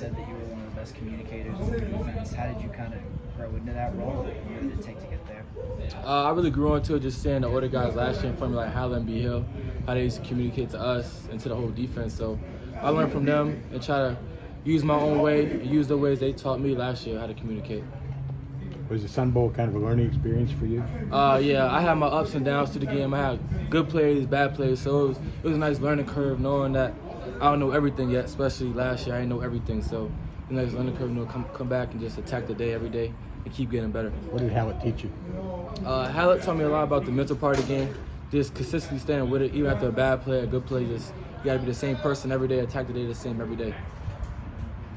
said that you were one of the best communicators in the defense. How did you kind of grow into that role? And what did it take to get there? I really grew into it just seeing the older guys last year in front of me, like Howland B. Hill, how they used to communicate to us and to the whole defense. So I learned from them and try to use my own way and use the ways they taught me last year how to communicate. Was the Sun Bowl kind of a learning experience for you? Yeah, I had my ups and downs to the game. I had good plays, bad plays, so it was a nice learning curve knowing that I don't know everything yet, especially last year. I didn't know everything, so it's a nice learning curve, come back and just attack the day every day and keep getting better. What did Hallett teach you? Hallett taught me a lot about the mental part of the game, just consistently staying with it, even after a bad play, a good play, just you got to be the same person every day, attack the day the same every day.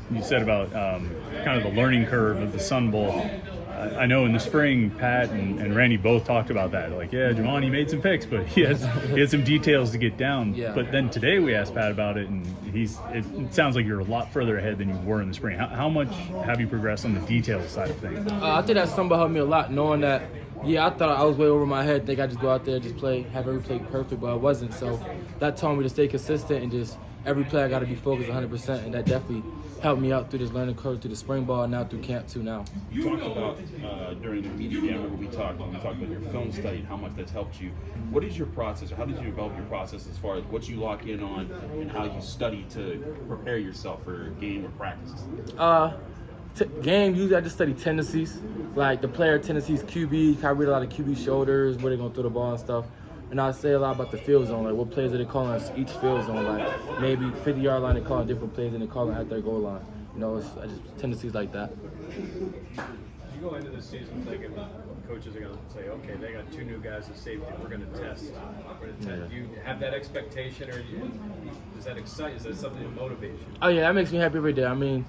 You said about kind of the learning curve of the Sun Bowl. I know in the spring, Pat and Randy both talked about that. Like, yeah, Javon, he made some picks, but he had some details to get down. Yeah. But then today we asked Pat about it, and it sounds like you're a lot further ahead than you were in the spring. How much have you progressed on the details side of things? I think that Sun Bowl helped me a lot, knowing that, I thought I was way over my head. Think I just go out there, just play, have every play perfect, but I wasn't. So that taught me to stay consistent and just every play I got to be focused 100%, and that definitely helped me out through this learning curve, through the spring ball, and now through camp too now. You talked about during the media day, I remember we talked about your film study and how much that's helped you. What is your process, or how did you develop your process as far as what you lock in on and how you study to prepare yourself for game or practices? Game, usually I just study tendencies, like the player tendencies, QB. I read a lot of QB shoulders, where they're going to throw the ball and stuff. And I say a lot about the field zone, like what plays are they calling us each field zone, like maybe 50-yard line, they calling different plays than they calling at their goal line. It's just tendencies like that. You go into the season thinking coaches are going to say, okay, they got two new guys at safety, we're going to test. Yeah. Do you have that expectation, or does that excite? Is that something that motivates you? Oh yeah, that makes me happy every day. I mean,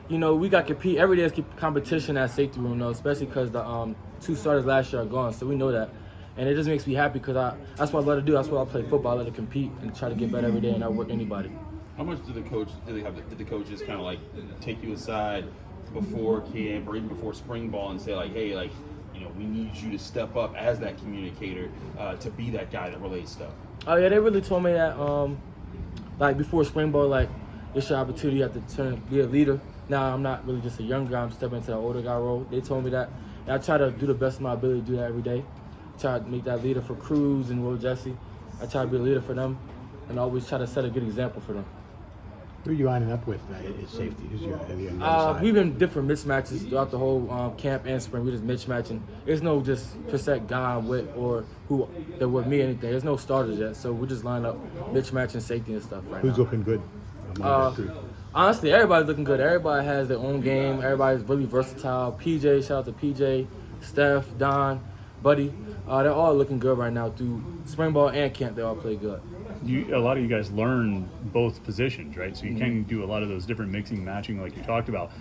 we got to compete. Every day is competition at safety room, though, especially because the two starters last year are gone, so we know that. And it just makes me happy because that's what I love to do. That's why I play football. I love to compete and try to get better every day and not work anybody. How much did the coaches kind of like take you aside before camp or even before spring ball and say like, hey, like, we need you to step up as that communicator to be that guy that relays stuff? Oh yeah, they really told me that like before spring ball, like it's your opportunity. You have to be a leader. Now I'm not really just a young guy. I'm stepping into the older guy role. They told me that, and I try to do the best of my ability to do that every day. Try to make that leader for Cruz and Will Jesse. I try to be a leader for them and always try to set a good example for them. Who are you lining up with at safety? Who's your on the other side? We've been different mismatches throughout the whole camp and spring. We're just mismatching. There's no just percent guy with or who that with me anything. There's no starters yet, so we're just lining up mismatching safety and stuff right now. Who's looking good among that group? Honestly, everybody's looking good. Everybody has their own game. Everybody's really versatile. PJ, shout out to PJ, Steph, Don, Buddy. They're all looking good right now through spring ball and camp. They all play good. A lot of you guys learn both positions, right? So you can do a lot of those different mixing and matching like you talked about.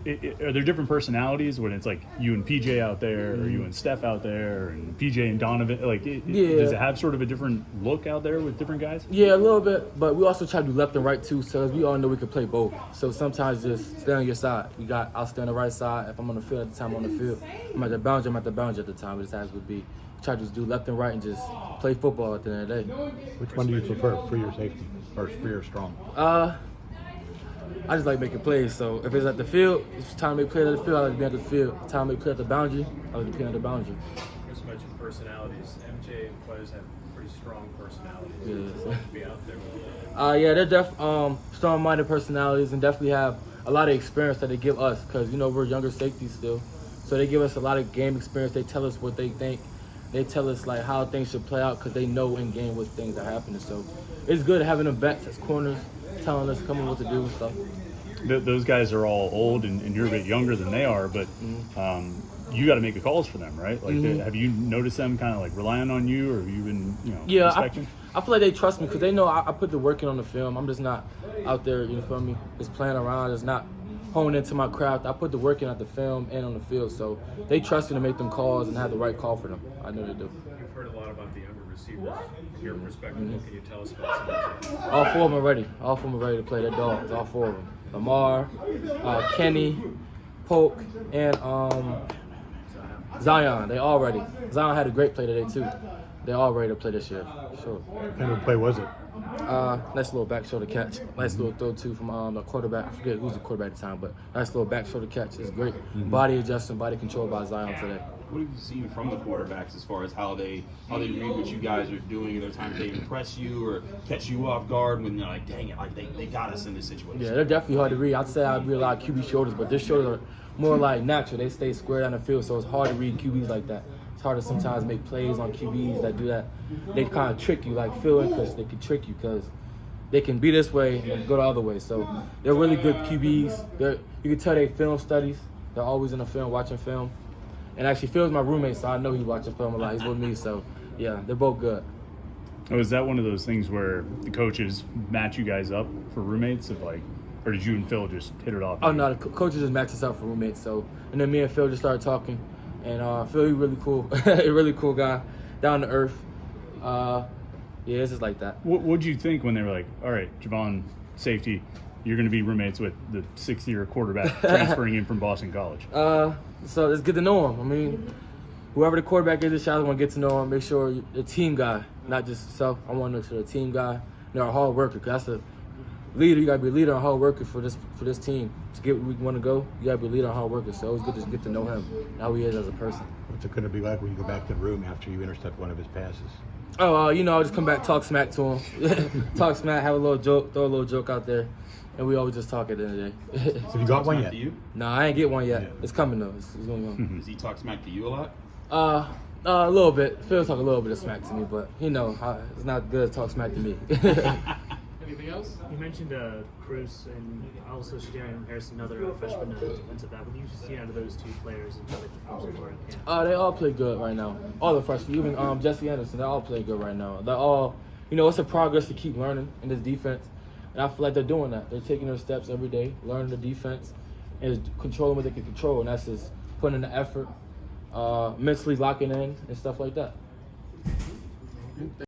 Are there different personalities when it's like you and PJ out there or you and Steph out there and PJ and Donovan? Like, does it have sort of a different look out there with different guys? Yeah, a little bit, but we also try to do left and right too, so we all know we can play both. So sometimes just stay on your side. I'll stay on the right side. If I'm on the field at the time, I'm on the field. I'm at the boundary at the time. It just has to be. Try to just do left and right and just play football at the end of the day. Which one do you prefer, free or safety, or free or strong? I just like making plays. So if it's at the field, it's time to make plays at the field, I like to be at the field. Time to make plays at the boundary, I like to be at the boundary. You just mentioned personalities. MJ and Quez have pretty strong personalities. Yeah. To be out there with Yeah, they're strong-minded personalities and definitely have a lot of experience that they give us because, we're younger safeties still. So they give us a lot of game experience. They tell us what they think. They tell us like how things should play out because they know in game what things are happening. So it's good having them vets as corners, telling us, coming what to do and stuff. Those guys are all old and you're a bit younger than they are, but you got to make the calls for them, right? Like, have you noticed them kind of like relying on you, or have you been, expecting? I feel like they trust me because they know I put the work in on the film. I'm just not out there, you feel me, just playing around, just not hone into my craft. I put the work in at the film and on the field, so they trust me to make them calls and have the right call for them. I know they do. You've heard a lot about the younger receivers. From your perspective, what can you tell us about some of them? All four of them are ready. All four of them are ready to play. They're dogs. All four of them. Lamar, Kenny, Polk, and Zion. They all ready. Zion had a great play today too. They're all ready to play this year. Sure. What kind of play was it? Nice little back shoulder catch. Nice little throw too from the quarterback. I forget who's the quarterback at the time, but nice little back shoulder catch. It's great. Body adjustment, body control by Zion today. What have you seen from the quarterbacks as far as how they read what you guys are doing? Are there times they impress you or catch you off guard when they're like, dang it, like they got us in this situation? Yeah, they're definitely hard to read. I'd say I'd read a lot of QB shoulders, but their shoulders are more like natural. They stay square down the field, so it's hard to read QBs like that. It's hard to sometimes make plays on QBs that do that. They kind of trick you, like Phil and Chris. They can trick you because they can be this way and go the other way. So they're really good QBs. You can tell they film studies. They're always in the film, watching film. And actually, Phil's my roommate, so I know he's watching film a lot. He's with me, so yeah, they're both good. Oh, is that one of those things where the coaches match you guys up for roommates, or did you and Phil just hit it off? Oh no, the coaches just matched us up for roommates. So, and then me and Phil just started talking, and Phil, he's really cool, a really cool guy, down to earth. Yeah, it's just like that. What'd you think when they were like, all right, Javon, safety, you're going to be roommates with the 6th-year quarterback transferring in from Boston College? So it's good to know him. I mean, whoever the quarterback is, I want to get to know him, make sure the team guy, not just yourself. I want to make sure the team guy, a hard worker, because that's a leader. You got to be a leader and a hard worker for this team. To get where we want to go, you got to be a leader and a hard worker. So it's good to get to know him, how he is as a person. What's it going to be like when you go back to the room after you intercept one of his passes? Oh, I'll just come back, talk smack to him. Talk smack, have a little joke, throw a little joke out there. And we always just talk at the end of the day. Have you got one yet? To you? No, I ain't get one yet. Yeah. It's coming though. It's going on. Does he talk smack to you a lot? A little bit. Phil talk a little bit of smack to me, but it's not good to talk smack to me. Anything else? You mentioned Cruz and also Sharon Harrison, another freshman defensive back. What do you see out of those two players and how they perform so far in camp? They all play good right now. All the freshmen, even Jesse Anderson, they all play good right now. They're all, it's a progress to keep learning in this defense. And I feel like they're doing that. They're taking their steps every day, learning the defense, and controlling what they can control. And that's just putting in the effort, mentally locking in, and stuff like that.